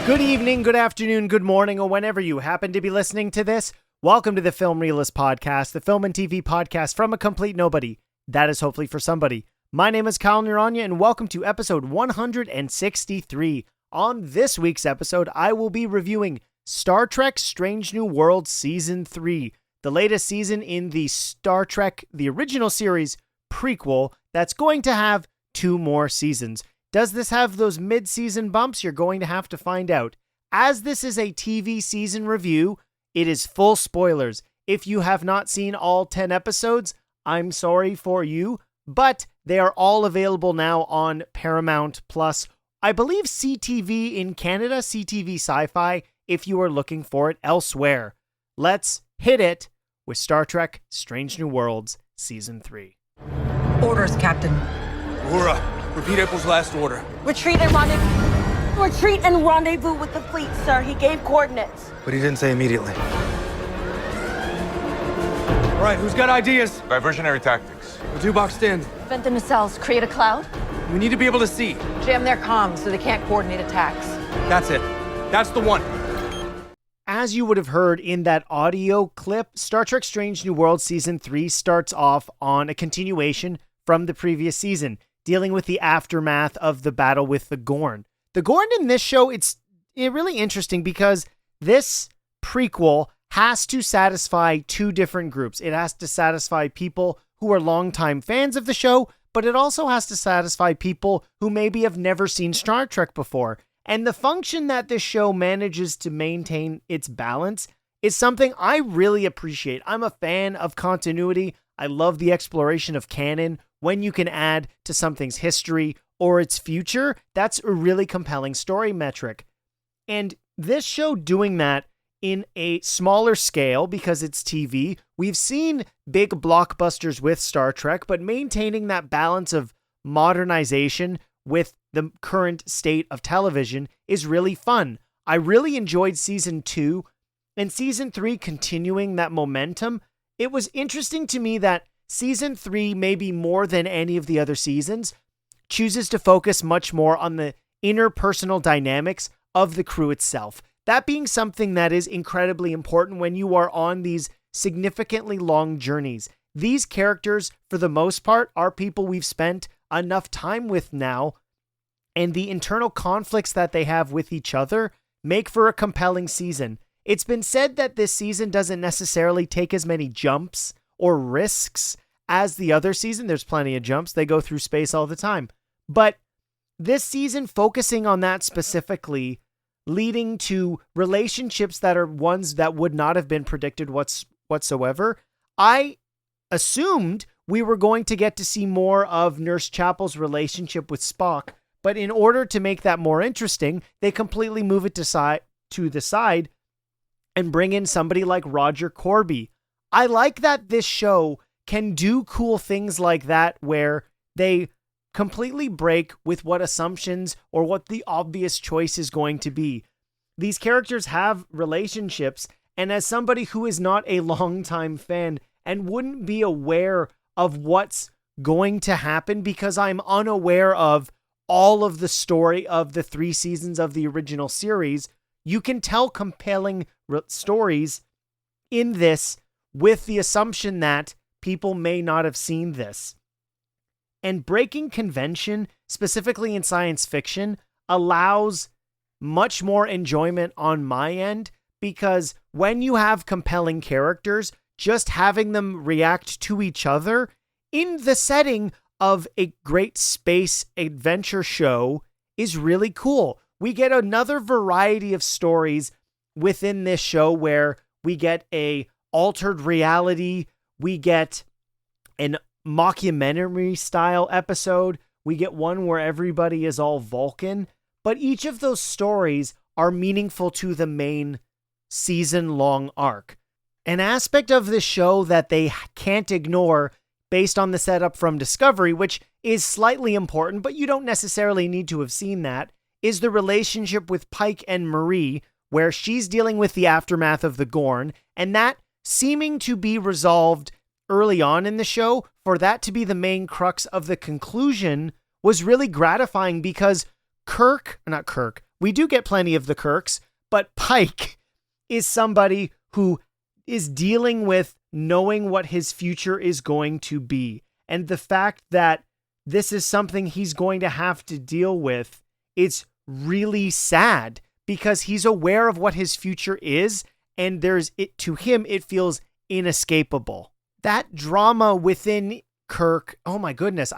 Good evening, good afternoon, good morning, or whenever you happen to be listening to this. Welcome to the Film Realist Podcast, the film and TV podcast from a complete nobody. That is hopefully for somebody. My name is Kyle Nuranya, and welcome to episode 163. On this week's episode, I will be reviewing Star Trek Strange New Worlds Season 3, the latest season in the Star Trek, the original series, prequel, that's going to have 2 more seasons. Does this have those mid-season bumps? You're going to have to find out. As this is a TV season review, it is full spoilers. If you have not seen all 10 episodes, I'm sorry for you, but they are all available now on Paramount Plus. I believe CTV in Canada, CTV Sci-Fi, if you are looking for it elsewhere. Let's hit it with Star Trek Strange New Worlds Season 3. Orders, Captain. Uhura, repeat April's last order. Retreat and rendezvous with the fleet, sir. He gave coordinates. But he didn't say immediately. All right, who's got ideas? Diversionary tactics. We'll do boxed in. Vent the nacelles, create a cloud. We need to be able to see. Jam their comms so they can't coordinate attacks. That's it. That's the one. As you would have heard in that audio clip, Star Trek Strange New Worlds Season 3 starts off on a continuation from the previous season, dealing with the aftermath of the battle with the Gorn. The Gorn in this show, it's really interesting because this prequel has to satisfy 2 different groups. It has to satisfy people who are longtime fans of the show, but it also has to satisfy people who maybe have never seen Star Trek before. And the function that this show manages to maintain its balance is something I really appreciate. I'm a fan of continuity. I love the exploration of canon. When you can add to something's history or its future, that's a really compelling story metric. And this show doing that in a smaller scale because it's TV. We've seen big blockbusters with Star Trek, but maintaining that balance of modernization with the current state of television is really fun. I really enjoyed Season 2 and Season 3 continuing that momentum. It was interesting to me that Season 3, maybe more than any of the other seasons, chooses to focus much more on the interpersonal dynamics of the crew itself. That being something that is incredibly important when you are on these significantly long journeys. These characters, for the most part, are people we've spent enough time with now, and the internal conflicts that they have with each other make for a compelling season. It's been said that this season doesn't necessarily take as many jumps or risks as the other season. There's plenty of jumps. They go through space all the time. But this season focusing on that specifically, leading to relationships that are ones that would not have been predicted whatsoever. I assumed we were going to get to see more of Nurse Chapel's relationship with Spock, but in order to make that more interesting, they completely move it to the side and bring in somebody like Roger Corby. I like that this show can do cool things like that where they completely break with what assumptions or what the obvious choice is going to be. These characters have relationships, and as somebody who is not a longtime fan and wouldn't be aware of what's going to happen because I'm unaware of all of the story of the 3 seasons of the original series, you can tell compelling stories in this with the assumption that people may not have seen this. And breaking convention, specifically in science fiction, allows much more enjoyment on my end because when you have compelling characters, just having them react to each other in the setting of a great space adventure show is really cool. We get another variety of stories within this show where we get a altered reality, we get an mockumentary style episode, we get one where everybody is all Vulcan, but each of those stories are meaningful to the main season-long arc. An aspect of this show that they can't ignore based on the setup from Discovery, which is slightly important, but you don't necessarily need to have seen that, is the relationship with Pike and Marie, where she's dealing with the aftermath of the Gorn, and that seeming to be resolved early on in the show, for that to be the main crux of the conclusion was really gratifying because we do get plenty of the Kirks, but Pike is somebody who is dealing with knowing what his future is going to be. And the fact that this is something he's going to have to deal with, it's really sad because he's aware of what his future is, and to him, it feels inescapable. That drama within Kirk, oh my goodness.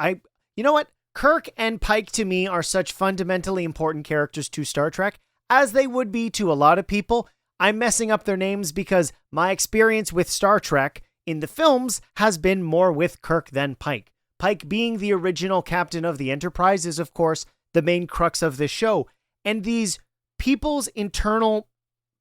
You know what? Kirk and Pike to me are such fundamentally important characters to Star Trek, as they would be to a lot of people. I'm messing up their names because my experience with Star Trek in the films has been more with Kirk than Pike. Pike being the original captain of the Enterprise is, of course, the main crux of this show. And these people's internal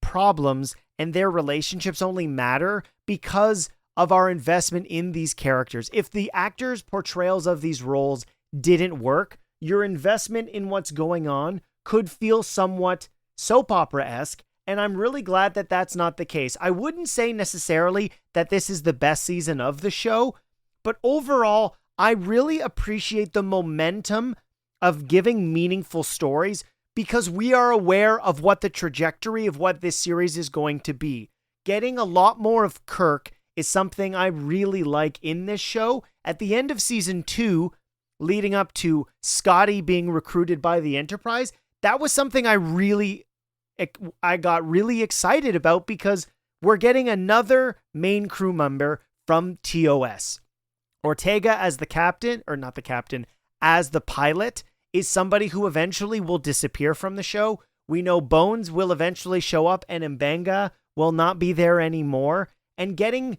problems and their relationships only matter because of our investment in these characters. If the actors' portrayals of these roles didn't work, your investment in what's going on could feel somewhat soap opera-esque, and I'm really glad that that's not the case. I wouldn't say necessarily that this is the best season of the show, but overall, I really appreciate the momentum of giving meaningful stories because we are aware of what the trajectory of what this series is going to be. Getting a lot more of Kirk is something I really like in this show. At the end of season 2, leading up to Scotty being recruited by the Enterprise, that was something I got really excited about because we're getting another main crew member from TOS. Ortega as the captain, or not the captain, as the pilot, is somebody who eventually will disappear from the show. We know Bones will eventually show up and Mbenga will not be there anymore. And getting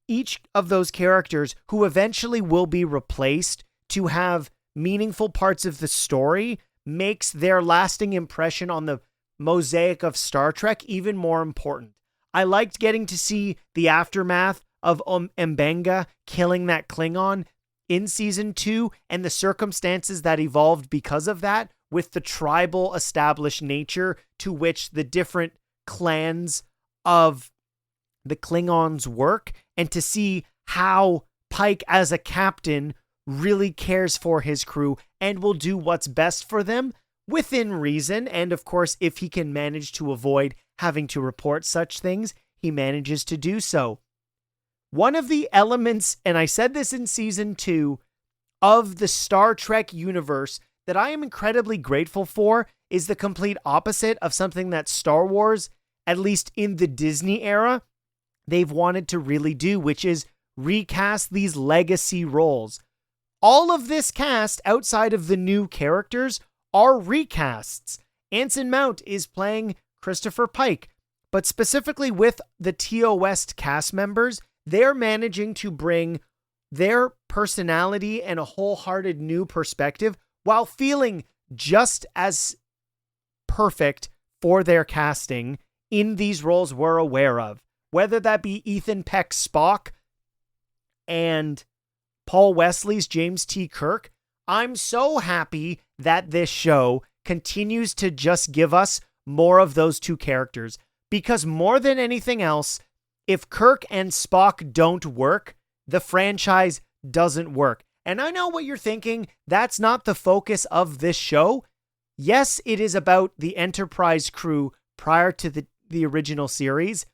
each of those characters who eventually will be replaced to have meaningful parts of the story makes their lasting impression on the mosaic of Star Trek even more important. I liked getting to see the aftermath of Mbenga killing that Klingon in season 2 and the circumstances that evolved because of that, with the tribal established nature to which the different clans of the Klingons work, and to see how Pike as a captain really cares for his crew and will do what's best for them within reason. And of course, if he can manage to avoid having to report such things, he manages to do so. One of the elements, and I said this in season 2, of the Star Trek universe that I am incredibly grateful for is the complete opposite of something that Star Wars, at least in the Disney era, they've wanted to really do, which is recast these legacy roles. All of this cast, outside of the new characters, are recasts. Anson Mount is playing Christopher Pike, but specifically with the TOS cast members, they're managing to bring their personality and a wholehearted new perspective while feeling just as perfect for their casting in these roles we're aware of. Whether that be Ethan Peck's Spock and Paul Wesley's James T. Kirk, I'm so happy that this show continues to just give us more of those two characters. Because more than anything else, if Kirk and Spock don't work, the franchise doesn't work. And I know what you're thinking. That's not the focus of this show. Yes, it is about the Enterprise crew prior to the original series,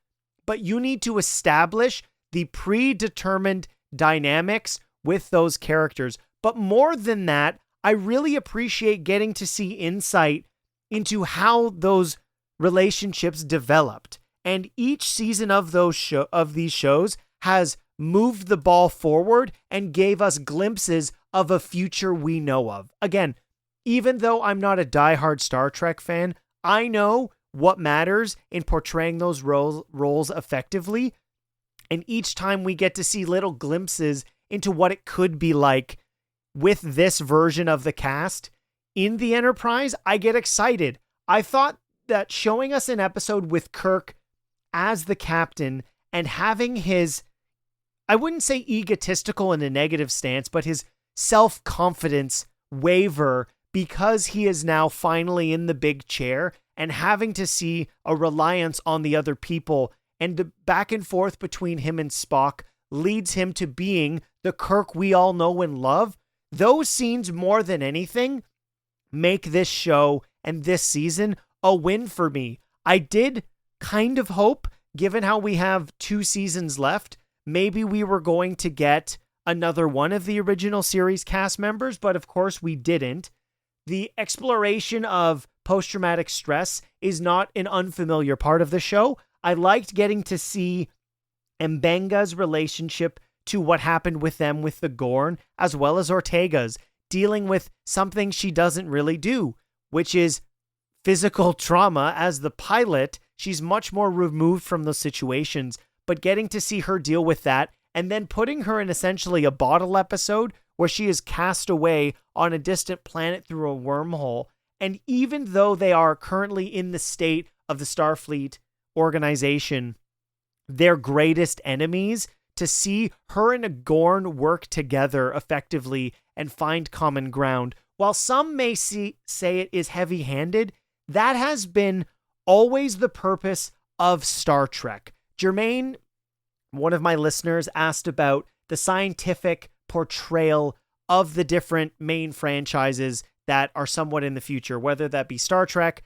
but you need to establish the predetermined dynamics with those characters. But more than that, I really appreciate getting to see insight into how those relationships developed. And each season of these shows has moved the ball forward and gave us glimpses of a future we know of. Again, even though I'm not a diehard Star Trek fan, I know what matters in portraying those roles effectively. And each time we get to see little glimpses into what it could be like with this version of the cast in the Enterprise, I get excited. I thought that showing us an episode with Kirk as the captain and having his, I wouldn't say egotistical in a negative stance, but his self-confidence waver because he is now finally in the big chair and having to see a reliance on the other people, and the back and forth between him and Spock leads him to being the Kirk we all know and love. Those scenes, more than anything, make this show and this season a win for me. I did kind of hope, given how we have 2 seasons left, maybe we were going to get another one of the original series cast members, but of course we didn't. The exploration of post-traumatic stress is not an unfamiliar part of the show. I liked getting to see Mbenga's relationship to what happened with them with the Gorn, as well as Ortega's, dealing with something she doesn't really do, which is physical trauma. As the pilot, she's much more removed from those situations, but getting to see her deal with that, and then putting her in essentially a bottle episode where she is cast away on a distant planet through a wormhole. And even though they are currently in the state of the Starfleet organization, their greatest enemies, to see her and a Gorn work together effectively and find common ground, while some may say it is heavy-handed, that has been always the purpose of Star Trek. Jermaine, one of my listeners, asked about the scientific portrayal of the different main franchises that are somewhat in the future, whether that be Star Trek,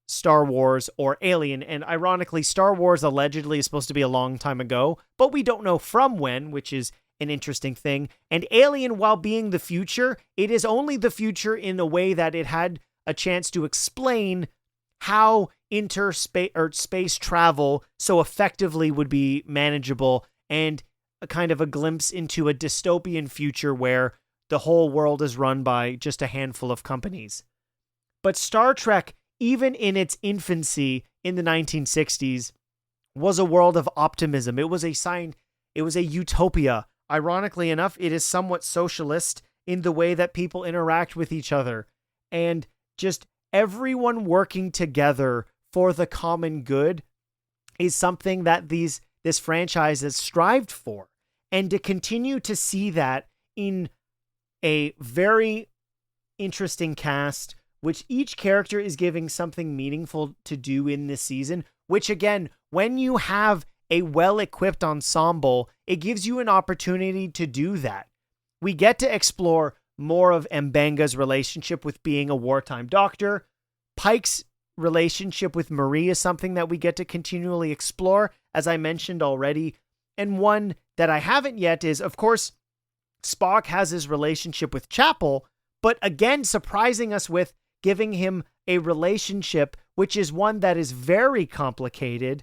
Star Wars, or Alien. And ironically, Star Wars allegedly is supposed to be a long time ago, but we don't know from when, which is an interesting thing. And Alien, while being the future, it is only the future in a way that it had a chance to explain how space travel so effectively would be manageable, and a kind of a glimpse into a dystopian future where the whole world is run by just a handful of companies. But Star Trek, even in its infancy in the 1960s, was a world of optimism. It was a utopia. Ironically enough, it is somewhat socialist in the way that people interact with each other, and just everyone working together for the common good is something that this franchise has strived for. And to continue to see that in a very interesting cast, which each character is giving something meaningful to do in this season, which again, when you have a well-equipped ensemble, it gives you an opportunity to do that. We get to explore more of Mbenga's relationship with being a wartime doctor. Pike's relationship with Marie is something that we get to continually explore, as I mentioned already. And one that I haven't yet is, of course, Spock has his relationship with Chapel, but again, surprising us with giving him a relationship, which is one that is very complicated,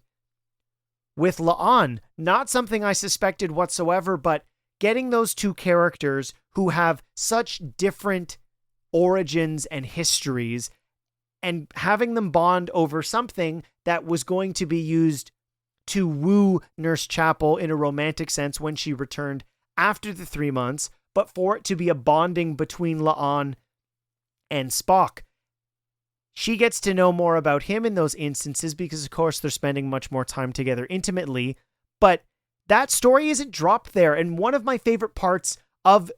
with La'an. Not something I suspected whatsoever, but getting those two characters who have such different origins and histories and having them bond over something that was going to be used to woo Nurse Chapel in a romantic sense when she returned after the 3 months, but for it to be a bonding between La'an and Spock. She gets to know more about him in those instances because, of course, they're spending much more time together intimately, but that story isn't dropped there. And one of my favorite parts of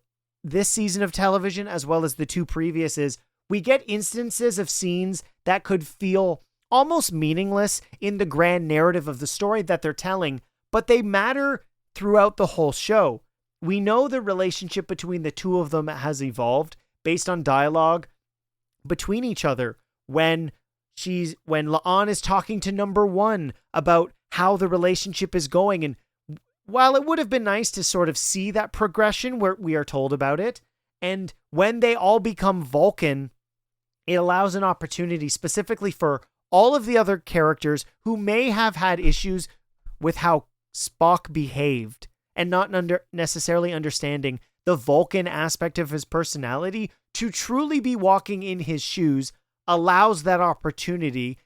this season of television, as well as the 2 previous, is we get instances of scenes that could feel almost meaningless in the grand narrative of the story that they're telling, but they matter throughout the whole show. We know the relationship between the 2 of them has evolved based on dialogue between each other. When La'an is talking to number 1 about how the relationship is going, and while it would have been nice to sort of see that progression where we are told about it, and when they all become Vulcan, it allows an opportunity specifically for all of the other characters who may have had issues with how Spock behaved and not necessarily understanding the Vulcan aspect of his personality, to truly be walking in his shoes allows that opportunity,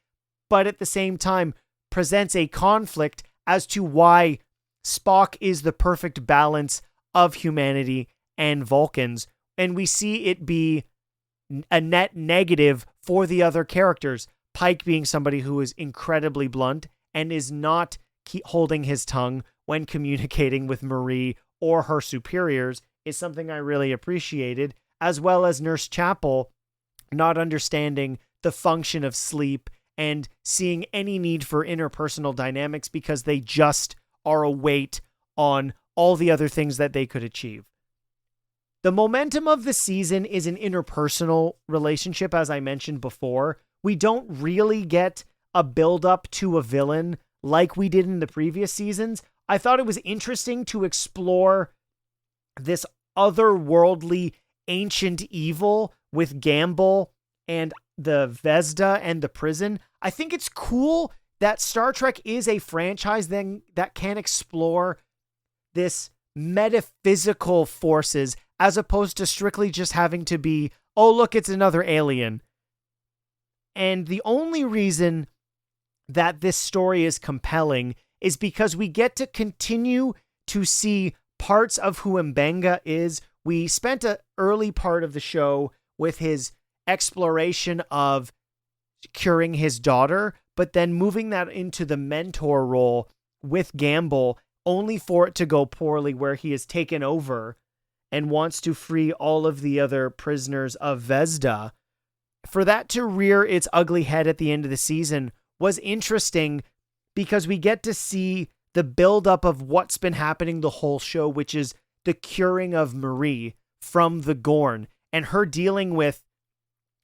but at the same time presents a conflict as to why Spock is the perfect balance of humanity and Vulcans. And we see it be a net negative for the other characters. Pike being somebody who is incredibly blunt and is not holding his tongue when communicating with Marie or her superiors is something I really appreciated, as well as Nurse Chapel not understanding the function of sleep and seeing any need for interpersonal dynamics because they just are a weight on all the other things that they could achieve. The momentum of the season is an interpersonal relationship, as I mentioned before, We don't really get a build-up to a villain like we did in the previous seasons. I thought it was interesting to explore this otherworldly ancient evil with Gamble and the Vesda and the prison. I think it's cool that Star Trek is a franchise then that can explore this metaphysical forces as opposed to strictly just having to be, oh, look, it's another alien. And the only reason that this story is compelling is because we get to continue to see parts of who Mbenga is. We spent an early part of the show with his exploration of curing his daughter, but then moving that into the mentor role with Gamble, only for it to go poorly, where he is taken over and wants to free all of the other prisoners of Vesda. For that to rear its ugly head at the end of the season was interesting because we get to see the buildup of what's been happening the whole show, which is the curing of Marie from the Gorn and her dealing with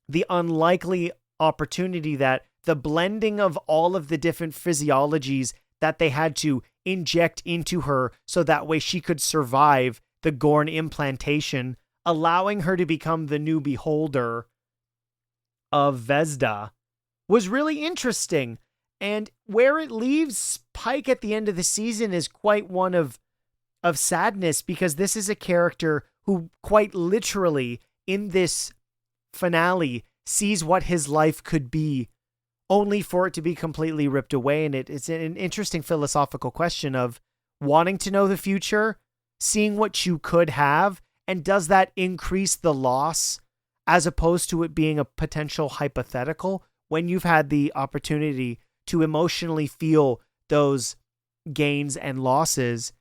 the unlikely opportunity that the blending of all of the different physiologies that they had to inject into her so that way she could survive the Gorn implantation, allowing her to become the new beholder of Vesda, was really interesting. And where it leaves Pike at the end of the season is quite one of sadness, because this is a character who quite literally in this finale sees what his life could be, only for it to be completely ripped away. And it's an interesting philosophical question of wanting to know the future, seeing what you could have, and does that increase the loss as opposed to it being a potential hypothetical when you've had the opportunity to emotionally feel those gains and losses,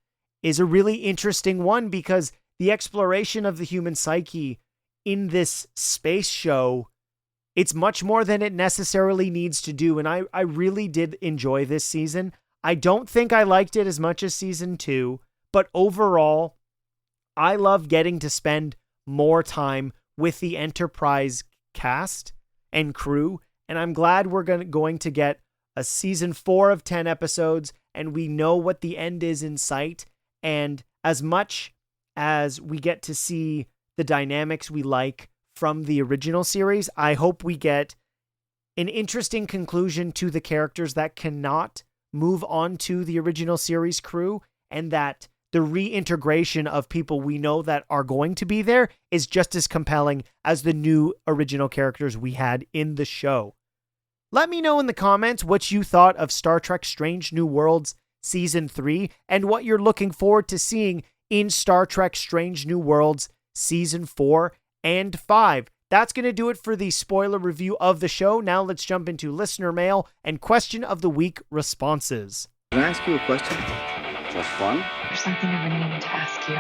is a really interesting one, because the exploration of the human psyche in this space show, it's much more than it necessarily needs to do. And I really did enjoy this season. I don't think I liked it as much as season 2, but overall, I love getting to spend more time with the Enterprise cast and crew. And I'm glad we're going to get a season 4 of 10 episodes, and we know what the end is in sight. And as much as we get to see the dynamics we like from the original series, I hope we get an interesting conclusion to the characters that cannot move on to the original series crew, and that the reintegration of people we know that are going to be there is just as compelling as the new original characters we had in the show. Let me know in the comments what you thought of Star Trek Strange New Worlds Season 3 and what you're looking forward to seeing in Star Trek Strange New Worlds Season 4 and 5. That's going to do it for the spoiler review of the show. Now let's jump into listener mail and question of the week responses. Can I ask you a question? Just fun? There's something I've been meaning to ask you.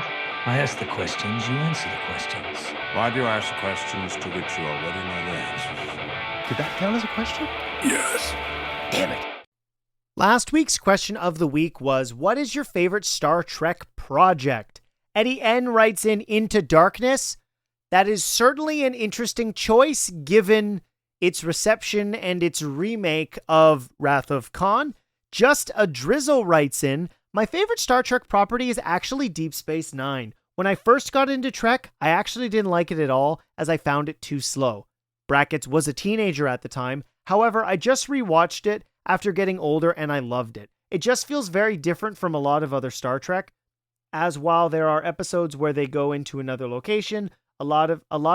I ask the questions, you answer the questions. Why do you ask questions to which you already know the answers? Did that count as a question? Yes. Damn it. Last week's question of the week was, what is your favorite Star Trek project? Eddie N writes in Into Darkness. That is certainly an interesting choice given its reception and its remake of Wrath of Khan. Just a Drizzle writes in, my favorite Star Trek property is actually Deep Space Nine. When I first got into Trek, I actually didn't like it at all, as I found it too slow. Brackets, was a teenager at the time. However, I just rewatched it after getting older and I loved it. It just feels very different from a lot of other Star Trek, as while there are episodes where they go into another location, a lot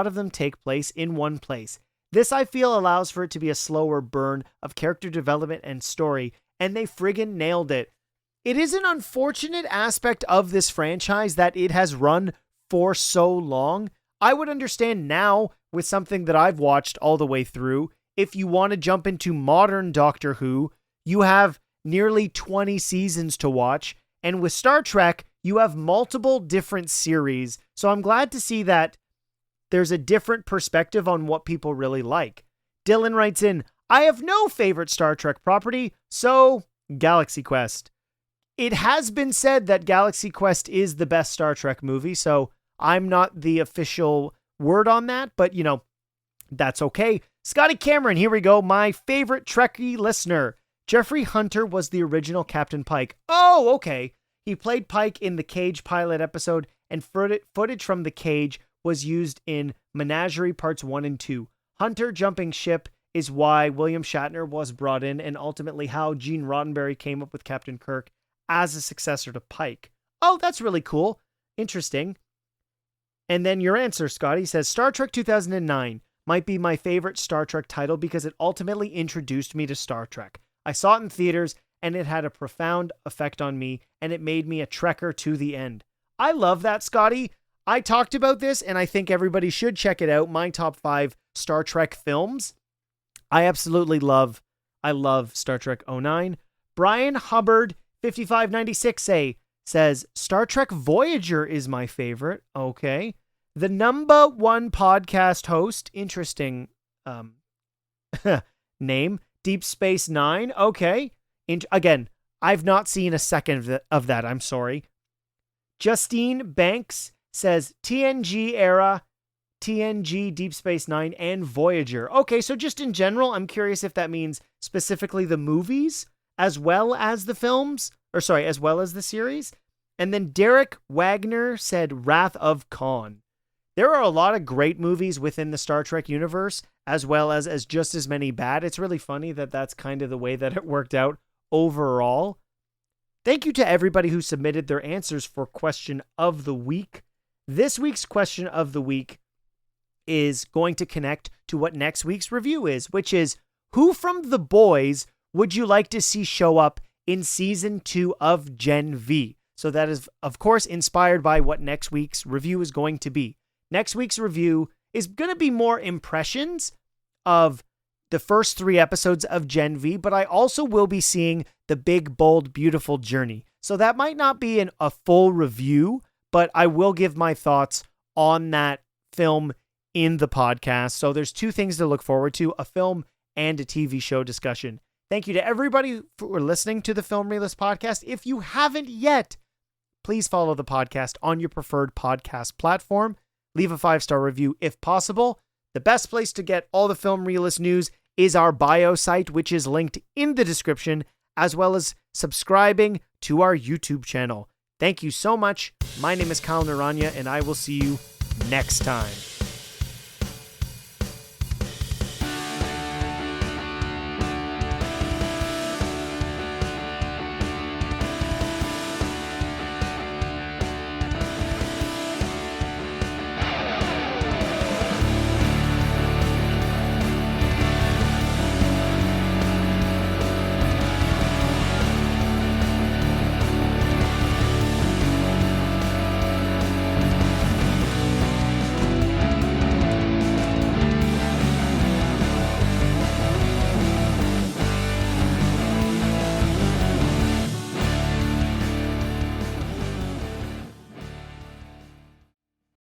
of them take place in one place. This, I feel, allows for it to be a slower burn of character development and story, and they friggin' nailed it. It is an unfortunate aspect of this franchise that it has run for so long. I would understand now, with something that I've watched all the way through, if you want to jump into modern Doctor Who, you have nearly 20 seasons to watch, and with Star Trek, you have multiple different series, so I'm glad to see that there's a different perspective on what people really like. Dylan writes in, I have no favorite Star Trek property, so Galaxy Quest. It has been said that Galaxy Quest is the best Star Trek movie, so I'm not the official word on that, but That's okay. Scotty Cameron, here we go. My favorite Trekkie listener. Jeffrey Hunter was the original Captain Pike. Oh, okay. He played Pike in the Cage pilot episode, and footage from the Cage was used in Menagerie Parts 1 and 2. Hunter jumping ship is why William Shatner was brought in, and ultimately how Gene Roddenberry came up with Captain Kirk as a successor to Pike. Oh, that's really cool. Interesting. And then your answer, Scotty, says Star Trek 2009 might be my favorite Star Trek title because it ultimately introduced me to Star Trek. I saw it in theaters, and it had a profound effect on me, and it made me a Trekker to the end. I love that, Scotty. I talked about this, and I think everybody should check it out. My top 5 Star Trek films. I love Star Trek 09. Brian Hubbard, 5596A, says, Star Trek Voyager is my favorite. Okay. The number 1 podcast host, interesting name, Deep Space Nine. Okay. Again, I've not seen a second of that. I'm sorry. Justine Banks says TNG era, TNG, Deep Space Nine, and Voyager. Okay, so just in general, I'm curious if that means specifically the movies as well as the films, as well as the series. And then Derek Wagner said Wrath of Khan. There are a lot of great movies within the Star Trek universe, as well as just as many bad. It's really funny that that's kind of the way that it worked out overall. Thank you to everybody who submitted their answers for Question of the Week. This week's Question of the Week is going to connect to what next week's review is, which is, who from The Boys would you like to see show up in Season 2 of Gen V? So that is, of course, inspired by what next week's review is going to be. Next week's review is going to be more impressions of the first 3 episodes of Gen V, but I also will be seeing The Big, Bold, Beautiful Journey. So that might not be a full review, but I will give my thoughts on that film in the podcast. So there's 2 things to look forward to, a film and a TV show discussion. Thank you to everybody for listening to the Film Realist podcast. If you haven't yet, please follow the podcast on your preferred podcast platform. Leave a 5-star review if possible. The best place to get all the Film Realist news is our bio site, which is linked in the description, as well as subscribing to our YouTube channel. Thank you so much. My name is Kyle Naranya, and I will see you next time.